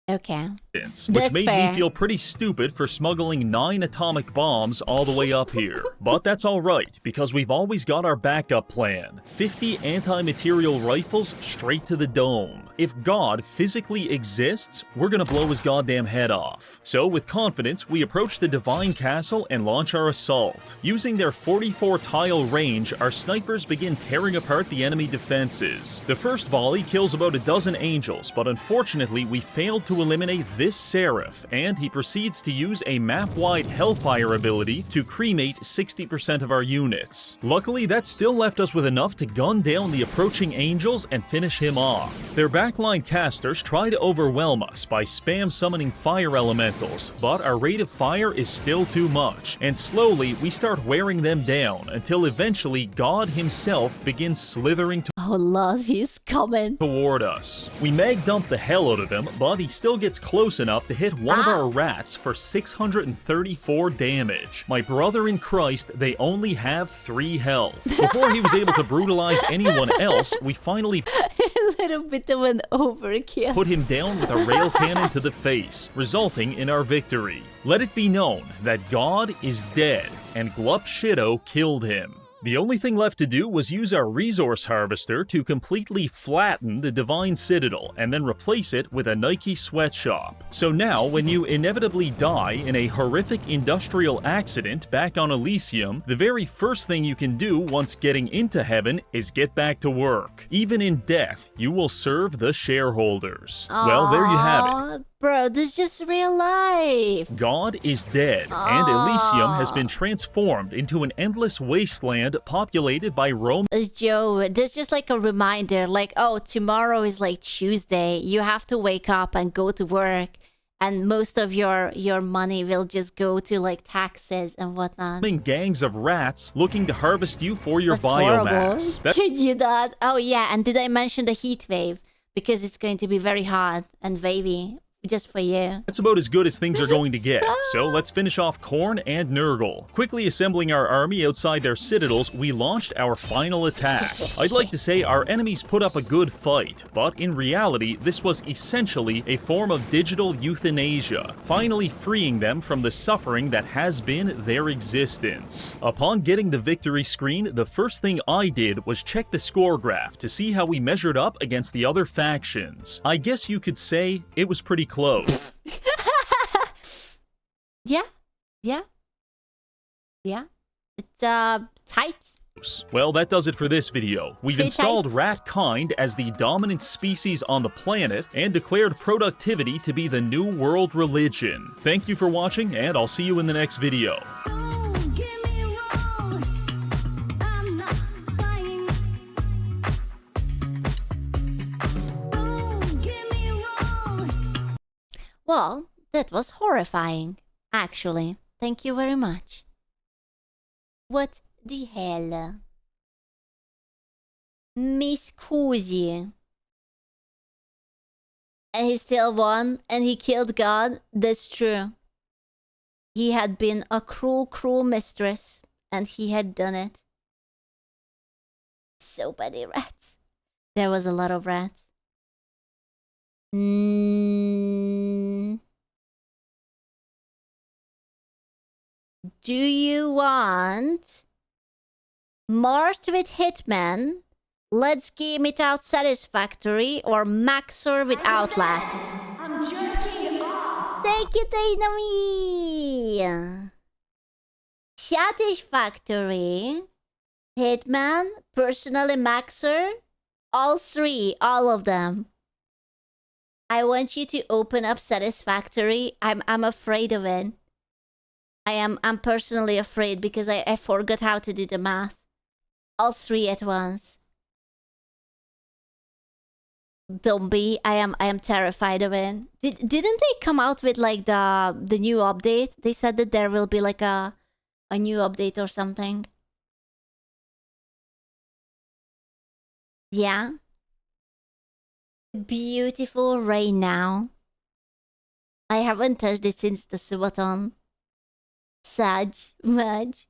B: okay.
A: Which made me feel pretty stupid for smuggling 9 atomic bombs all the way up here. But that's alright, because we've always got our backup plan. 50 anti-material rifles straight to the dome. If God physically exists, we're gonna blow his goddamn head off. So with confidence, we approach the Divine Castle and launch our assault. Using their 44-tile range, our snipers begin tearing apart the enemy defenses. The first volley kills about a dozen angels, but unfortunately we failed to eliminate this Seraph, and he proceeds to use a map-wide Hellfire ability to cremate 60% of our units. Luckily, that still left us with enough to gun down the approaching angels and finish him off. Their backline casters try to overwhelm us by spam summoning fire elementals, but our rate of fire is still too much, and slowly we start wearing them down until eventually God himself begins slithering
B: Oh Lord, he's coming
A: toward us. We mag dump the hell out of him, but he still gets close enough to hit one of our rats for 634 damage. My brother in Christ, they only have 3 health. Before he was able to brutalize anyone else, we finally
B: a little bit of an overkill.
A: Put him down with a rail cannon to the face, resulting in our victory. Let it be known that God is dead, and Glup Shido killed him. The only thing left to do was use our resource harvester to completely flatten the Divine Citadel and then replace it with a Nike sweatshop. So now, when you inevitably die in a horrific industrial accident back on Elysium, the very first thing you can do once getting into heaven is get back to work. Even in death, you will serve the shareholders. Well, there you have it.
B: Bro, this is just real life.
A: God is dead, and Elysium has been transformed into an endless wasteland populated by
B: Joe, this is just like a reminder, like, oh, tomorrow is like Tuesday. You have to wake up and go to work, and most of your money will just go to like taxes and whatnot.
A: Gangs of rats looking to harvest you for your biomass.
B: Can you not? Oh yeah, and did I mention the heat wave? Because it's going to be very hot and wavy. Just for you.
A: That's about as good as things are going to get, so let's finish off Korn and Nurgle. Quickly assembling our army outside their citadels, we launched our final attack. I'd like to say our enemies put up a good fight, but in reality, this was essentially a form of digital euthanasia, finally freeing them from the suffering that has been their existence. Upon getting the victory screen, the first thing I did was check the score graph to see how we measured up against the other factions. I guess you could say it was pretty close.
B: Yeah. It's tight.
A: Well, that does it for this video. We've installed ratkind as the dominant species on the planet and declared productivity to be the new world religion. Thank you for watching, and I'll see you in the next video.
B: Well, that was horrifying, actually. Thank you very much. What the hell? Mi scusi. And he still won, and he killed God? That's true. He had been a cruel, cruel mistress, and he had done it. So many rats. There was a lot of rats. Mm, do you want Mart with Hitman, Let's Game It Out Satisfactory, or Maxer with Outlast?
D: I'm jerking off.
B: Thank you, Dynamite! Satisfactory, Hitman, personally Maxer, all three, all of them. I want you to open up Satisfactory. I'm afraid of it. I'm personally afraid because I forgot how to do the math. All three at once. Don't be. I am terrified of it. Didn't they come out with like the new update? They said that there will be like a new update or something. Yeah. Beautiful rain now. I haven't touched it since the subathon. Sad, much.